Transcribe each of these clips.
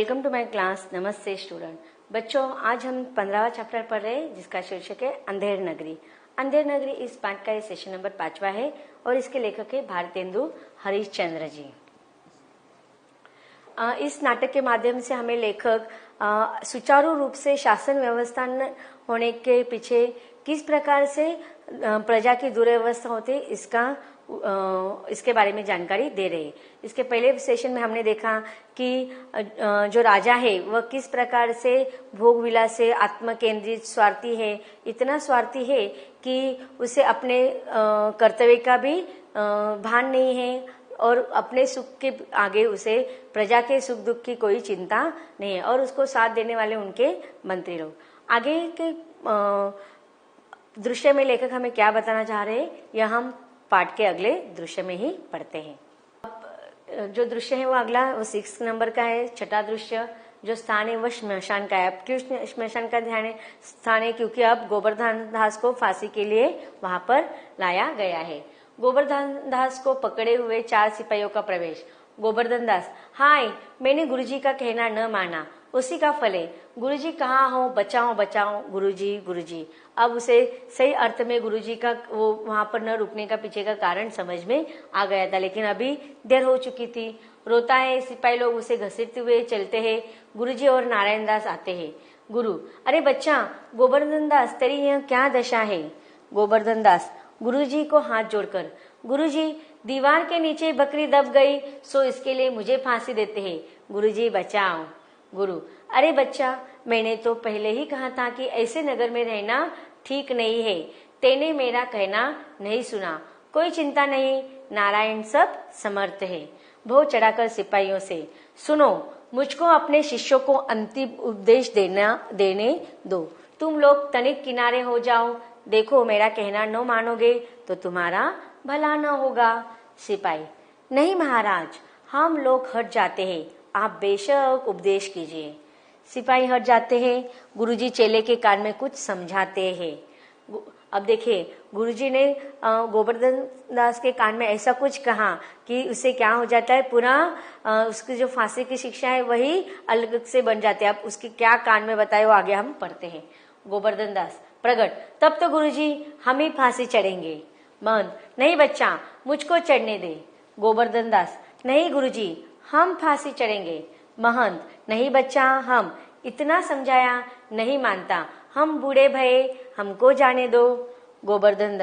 Welcome to my class. नमस्ते student. बच्चों, आज हम 15वां चैप्टर पढ़ रहे हैं जिसका शीर्षक है अंधेर नगरी। अंधेर नगरी इस पाठ का सेशन नंबर 5वां है और इसके लेखक है भारतेंदु हरिश्चंद्र जी। इस नाटक के माध्यम से हमें लेखक सुचारू रूप से शासन व्यवस्था होने के पीछे किस प्रकार से प्रजा की दुर्व्यवस्था होती है इसके बारे में जानकारी दे रहे हैं। इसके पहले सेशन में हमने देखा कि जो राजा है वह किस प्रकार से भोग विलास से आत्म केंद्रित स्वार्थी है, इतना स्वार्थी है कि उसे अपने कर्तव्य का भी भान नहीं है और अपने सुख के आगे उसे प्रजा के सुख दुख की कोई चिंता नहीं है और उसको साथ देने वाले उनके मंत्री लोग। आगे के दृश्य में लेखक हमें क्या बताना चाह रहे हैं यह हम पाठ के अगले दृश्य में ही पढ़ते हैं। अब जो दृश्य है वो अगला वो 6 नंबर का है, छठा दृश्य। जो स्थान है वह श्मशान का है। अब क्यों श्मशान का ध्यान है स्थान है? क्योंकि अब गोवर्धन दास को फांसी के लिए वहां पर लाया गया है। गोवर्धन दास को पकड़े हुए 4 सिपाहियों का प्रवेश। गोवर्धन दास: हाय, मैंने गुरुजी का कहना न माना, उसी का फल है। गुरुजी कहाँ हो? बचाओ बचाओ गुरुजी गुरुजी। अब उसे सही अर्थ में गुरुजी का वो वहां पर न रुकने का पीछे का कारण समझ में आ गया था, लेकिन अभी देर हो चुकी थी। रोता है, सिपाही लोग उसे घसीटते हुए चलते हैं। गुरुजी और नारायण दास आते हैं। गुरु: अरे बच्चा गोवर्धन दास, तेरी यह क्या दशा है? गोवर्धन दास गुरुजी को हाथ जोड़कर: गुरुजी, दीवार के नीचे बकरी दब गई, सो इसके लिए मुझे फांसी देते हैं। गुरुजी बचाओ। गुरु: अरे बच्चा, मैंने तो पहले ही कहा था कि ऐसे नगर में रहना ठीक नहीं है। तेने मेरा कहना नहीं सुना। कोई चिंता नहीं, नारायण सब समर्थ है। भो चढ़ाकर सिपाहियों से: सुनो, मुझको अपने शिष्यों को अंतिम उपदेश देने दो। तुम लोग तनिक किनारे हो जाओ। देखो, मेरा कहना न मानोगे तो तुम्हारा भला न होगा। सिपाही: नहीं महाराज, हम लोग हट जाते हैं, आप बेशक उपदेश कीजिए। सिपाही हट जाते हैं। गुरुजी चेले के कान में कुछ समझाते हैं। अब देखिए, गुरुजी ने गोवर्धन दास के कान में ऐसा कुछ कहा कि उससे क्या हो जाता है, पूरा उसकी जो फांसी की शिक्षा है वही अलग से बन जाती है। अब उसके क्या कान में बताए वो आगे हम पढ़ते हैं। गोवर्धन दास: प्रगट, तब तो गुरुजी हम ही फांसी चढ़ेंगे। महंत: नहीं बच्चा, मुझको चढ़ने दे। गोवर्धन दास: नहीं गुरुजी, हम फांसी चढ़ेंगे। महंत: नहीं बच्चा, हम। इतना समझाया, नहीं मानता। हम बूढ़े भये, हमको जाने दो। गोवर्धन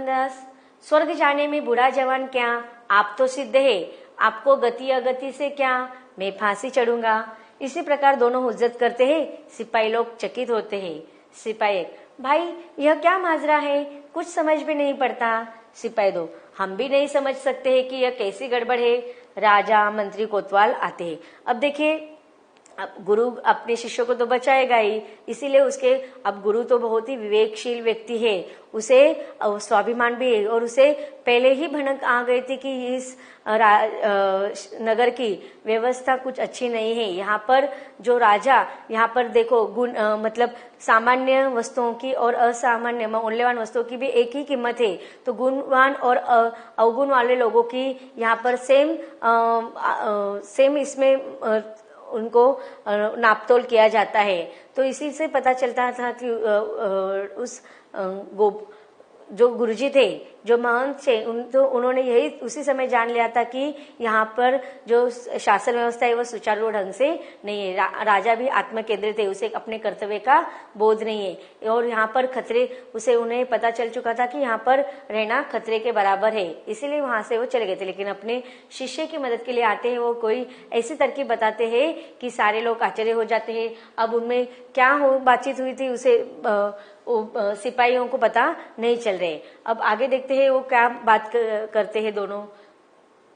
दास: स्वर्ग जाने में बूढ़ा जवान क्या, आप तो सिद्ध है, आपको गति अगति से क्या, मैं फांसी चढ़ूंगा। इसी प्रकार दोनों हुज्जत करते हैं। सिपाही लोग चकित होते हैं। सिपाही: भाई, यह क्या माजरा है, कुछ समझ में नहीं पड़ता। सिपाही 2: हम भी नहीं समझ सकते हैं कि यह कैसी गड़बड़ है। राजा मंत्री कोतवाल आते हैं। अब देखिए, अब गुरु अपने शिष्यों को तो बचाएगा ही, इसीलिए उसके अब गुरु तो बहुत ही विवेकशील व्यक्ति है, उसे स्वाभिमान भी है और उसे पहले ही भनक आ गई थी कि इस नगर की व्यवस्था कुछ अच्छी नहीं है। यहाँ पर जो राजा, यहाँ पर देखो गुण मतलब सामान्य वस्तुओं की और असामान्य मूल्यवान वस्तुओं की भी एक ही कीमत है, तो गुणवान और अवगुण वाले लोगों की यहाँ पर सेम इसमें उनको नापतोल किया जाता है। तो इसी से पता चलता था कि उस जो गुरुजी थे, जो महंत थे, तो उन्होंने यही उसी समय जान लिया था कि यहाँ पर जो शासन व्यवस्था है वो सुचारू ढंग से नहीं है। राजा भी आत्म केंद्रित है, उसे अपने कर्तव्य का बोध नहीं है और यहाँ पर खतरे उन्हें पता चल चुका था कि यहाँ पर रहना खतरे के बराबर है, इसीलिए वहां से वो चले गए थे। लेकिन अपने शिष्य की मदद के लिए आते हैं, वो कोई ऐसी तरकीब बताते हैं कि सारे लोग आश्चर्य हो जाते हैं। अब उनमें क्या बातचीत हुई थी उसे सिपाहियों को पता नहीं चल रहे। अब आगे देखते हैं वो क्या बात करते हैं दोनों,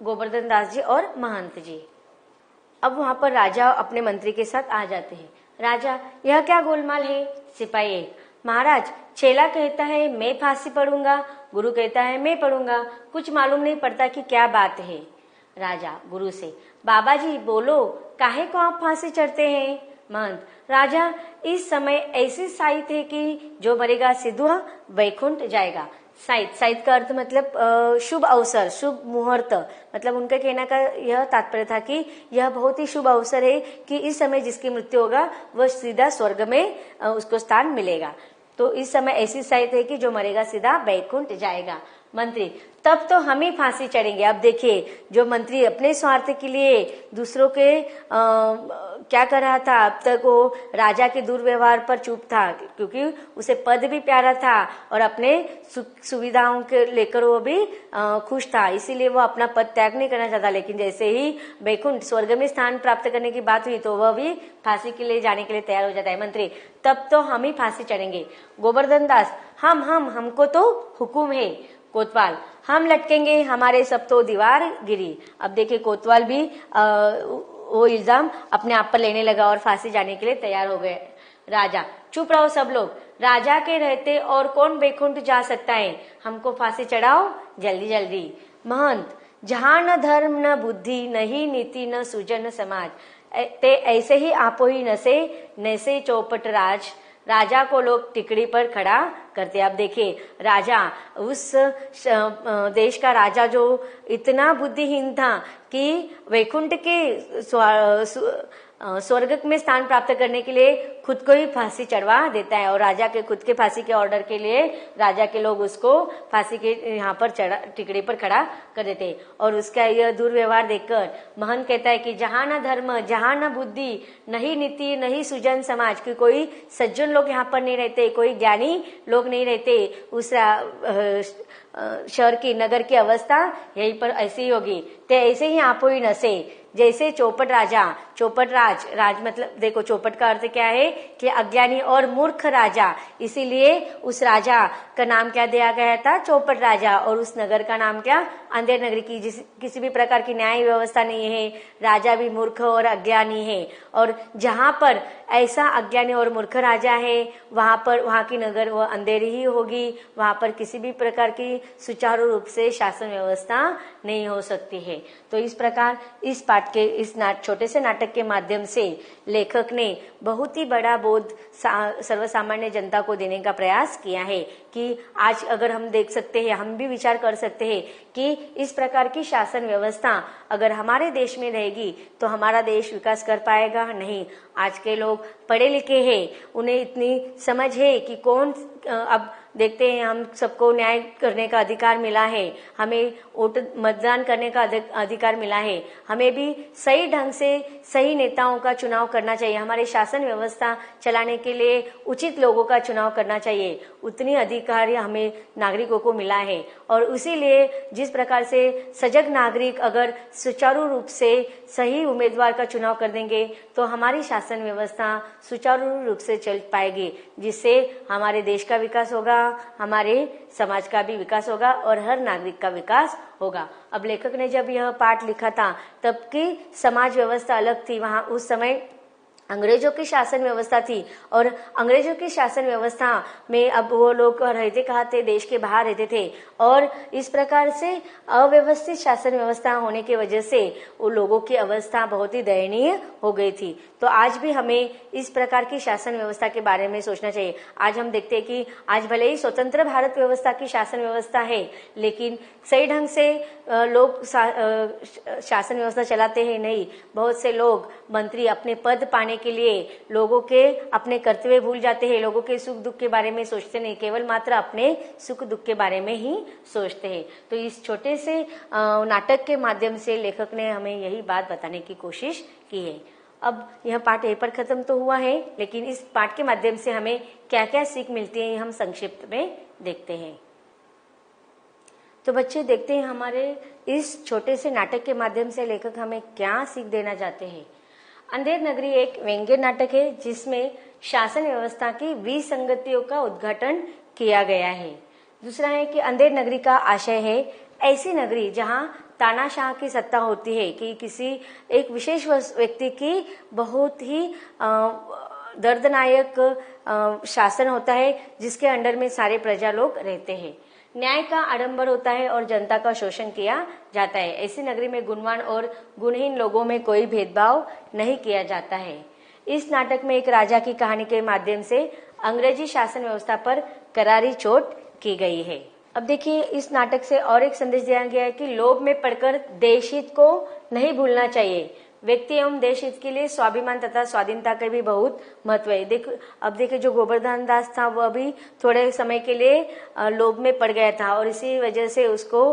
गोवर्धन दास जी और महंत जी। अब वहां पर राजा अपने मंत्री के साथ आ जाते हैं। राजा: यह क्या गोलमाल है? सिपाही: महाराज, चेला कहता है मैं फांसी पढ़ूंगा, गुरु कहता है मैं पढ़ूंगा, कुछ मालूम नहीं पड़ता कि क्या बात है। राजा गुरु से: बाबा जी बोलो, काहे को आप फांसी चढ़ते हैं? महंत: राजा, इस समय ऐसी साइत है कि जो मरेगा सीधा वैकुंठ जाएगा। साइत, साइत का अर्थ मतलब शुभ अवसर, शुभ मुहूर्त, मतलब उनका कहना का यह तात्पर्य था कि यह बहुत ही शुभ अवसर है कि इस समय जिसकी मृत्यु होगा वह सीधा स्वर्ग में उसको स्थान मिलेगा। तो इस समय ऐसी साइत है कि जो मरेगा सीधा बैकुंठ जाएगा। मंत्री, तब तो हम ही फांसी चढ़ेंगे। अब देखिए, जो मंत्री अपने स्वार्थ के लिए दूसरों के क्या कर रहा था, अब तक वो राजा के दुर्व्यवहार पर चुप था क्योंकि उसे पद भी प्यारा था और अपने सुविधाओं के लेकर वो भी खुश था, इसीलिए वो अपना पद त्याग नहीं करना चाहता। लेकिन जैसे ही बैकुंठ स्वर्ग में स्थान प्राप्त करने की बात हुई तो वह भी फांसी के लिए जाने के लिए तैयार हो जाता है। मंत्री, तब तो हम ही फांसी चढ़ेंगे। गोवर्धन दास, हमको तो हुक्म है। कोतवाल, हम लटकेंगे, हमारे सब तो दीवार गिरी। अब देखिए, कोतवाल भी वो इल्जाम अपने आप पर लेने लगा और फांसी जाने के लिए तैयार हो गए। राजा, चुप रहो सब लोग, राजा के रहते और कौन बैकुंठ जा सकता है, हमको फांसी चढ़ाओ जल्दी जल्दी। महंत, जहां न धर्म न बुद्धि, न ही नीति न सुजन समाज, ते ऐसे ही आपो ही नसे चौपट राज। राजा को लोग टिकड़ी पर खड़ा करते। अब देखिए, राजा, उस देश का राजा जो इतना बुद्धिहीन था कि वैकुंठ के स्वर्ग में स्थान प्राप्त करने के लिए खुद को ही फांसी चढ़वा देता है और राजा के खुद के फांसी के ऑर्डर के लिए राजा के लोग उसको फांसी के यहाँ पर टिकड़ी पर खड़ा कर देते। और उसका यह दुर्व्यवहार देखकर महंत कहता है कि जहां न धर्म, जहां न बुद्धि, न ही नीति, न ही सुजन समाज, की कोई सज्जन लोग यहाँ पर नहीं रहते, कोई ज्ञानी लोग नहीं रहते, उस शहर की, नगर की अवस्था यहीं पर ऐसी ही होगी। ते ऐसे ही आपो ही नसे, जैसे चौपट राजा, चौपट राज मतलब देखो, चौपट का अर्थ क्या है कि अज्ञानी और मूर्ख राजा, इसीलिए उस राजा का नाम क्या दिया गया था, चौपट राजा। और उस नगर का नाम क्या, अंधेर नगरी की, किसी भी प्रकार की न्याय व्यवस्था नहीं है, राजा भी मूर्ख और अज्ञानी है। और जहां पर ऐसा अज्ञानी और मूर्ख राजा है वहां की नगर वो अंधेरी ही होगी, वहां पर किसी भी प्रकार की सुचारू रूप से शासन व्यवस्था नहीं हो सकती है। तो इस प्रकार इस पाठ के इस छोटे से नाटक के माध्यम से लेखक ने बहुत ही बड़ा बोध सर्वसामान्य जनता को देने का प्रयास किया है कि आज अगर हम देख सकते हैं, हम भी विचार कर सकते हैं कि इस प्रकार की शासन व्यवस्था अगर हमारे देश में रहेगी तो हमारा देश विकास कर पाएगा नहीं। आज के लोग पढ़े लिखे हैं, उन्हें इतनी समझ है कि कौन, अब देखते हैं हम सबको न्याय करने का अधिकार मिला है, हमें वोट मतदान करने का अधिकार मिला है, हमें भी सही ढंग से सही नेताओं का चुनाव करना चाहिए, हमारे शासन व्यवस्था चलाने के लिए उचित लोगों का चुनाव करना चाहिए, उतनी अधिकार हमें नागरिकों को मिला है। और इसीलिए जिस प्रकार से सजग नागरिक अगर सुचारू रूप से सही उम्मीदवार का चुनाव कर देंगे तो हमारी शासन व्यवस्था सुचारू रूप से चल पाएगी, जिससे हमारे देश का विकास होगा, हमारे समाज का भी विकास होगा और हर नागरिक का विकास होगा। अब लेखक ने जब यह पाठ लिखा था तब की समाज व्यवस्था अलग थी, वहां उस समय अंग्रेजों की शासन व्यवस्था थी और अंग्रेजों की शासन व्यवस्था में अब वो लोग रहते कहाँ थे, देश के बाहर रहते थे और इस प्रकार से अव्यवस्थित शासन व्यवस्था होने की वजह से वो लोगों की अवस्था बहुत ही दयनीय हो गई थी। तो आज भी हमें इस प्रकार की शासन व्यवस्था के बारे में सोचना चाहिए। आज हम देखते हैं कि आज भले ही स्वतंत्र भारत व्यवस्था की शासन व्यवस्था है, लेकिन सही ढंग से लोग शासन व्यवस्था चलाते हैं नहीं। बहुत से लोग मंत्री अपने पद पाने के लिए लोगों के अपने कर्तव्य भूल जाते हैं, लोगों के सुख दुख के बारे में सोचते नहीं, केवल मात्र अपने सुख दुख के बारे में ही सोचते हैं। तो इस छोटे से नाटक के माध्यम से लेखक ने हमें यही बात बताने की कोशिश की है। अब यह पाठ यहीं पर खत्म तो हुआ है, लेकिन इस पाठ के माध्यम से हमें क्या क्या सीख मिलती है हम संक्षिप्त में देखते हैं। तो बच्चे देखते हैं हमारे इस छोटे से नाटक के माध्यम से लेखक हमें क्या सीख देना चाहते हैं। अंधेर नगरी एक व्यंग्य नाटक है जिसमें शासन व्यवस्था की विसंगतियों का उद्घाटन किया गया है। दूसरा है कि अंधेर नगरी का आशय है ऐसी नगरी जहां तानाशाह की सत्ता होती है, कि किसी एक विशेष व्यक्ति की बहुत ही दर्दनायक शासन होता है जिसके अंडर में सारे प्रजा लोग रहते हैं। न्याय का आडंबर होता है और जनता का शोषण किया जाता है। ऐसी नगरी में गुणवान और गुणहीन लोगों में कोई भेदभाव नहीं किया जाता है। इस नाटक में एक राजा की कहानी के माध्यम से अंग्रेजी शासन व्यवस्था पर करारी चोट की गई है। अब देखिए, इस नाटक से और एक संदेश दिया गया है कि लोभ में पड़कर देश हित को नहीं भूलना चाहिए। व्यक्ति एवं देश हित के लिए स्वाभिमान तथा स्वाधीनता का भी बहुत महत्व है। अब देखिए, जो गोवर्धन दास था वह भी थोड़े समय के लिए लोभ में पड़ गया था और इसी वजह से उसको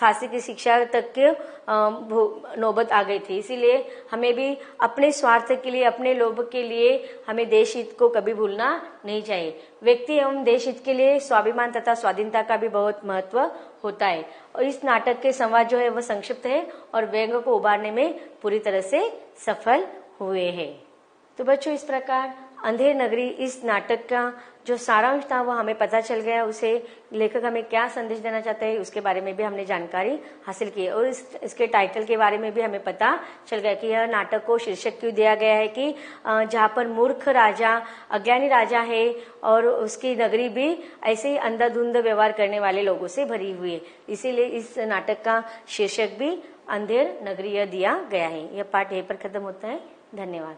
फांसी की शिक्षा तक के नौबत आ गई थी। इसीलिए हमें भी अपने स्वार्थ के लिए, अपने लोभ के लिए हमें देश हित को कभी भूलना नहीं चाहिए। व्यक्ति एवं देश हित के लिए स्वाभिमान तथा स्वाधीनता का भी बहुत महत्व होता है। और इस नाटक के संवाद जो है वह संक्षिप्त है और व्यंग को उभारने में पूरी तरह से सफल हुए हैं। तो बच्चों, इस प्रकार अंधेर नगरी इस नाटक का जो सारांश था वह हमें पता चल गया। उसे लेखक हमें क्या संदेश देना चाहते हैं उसके बारे में भी हमने जानकारी हासिल की और इसके टाइटल के बारे में भी हमें पता चल गया कि यह नाटक को शीर्षक क्यों दिया गया है कि जहाँ पर मूर्ख राजा, अज्ञानी राजा है और उसकी नगरी भी ऐसे ही अंधाधुंध व्यवहार करने वाले लोगों से भरी हुई है। इसीलिए इस नाटक का शीर्षक भी अंधेर नगरी दिया गया है। यह पाठ यहीं पर खत्म होता है। धन्यवाद।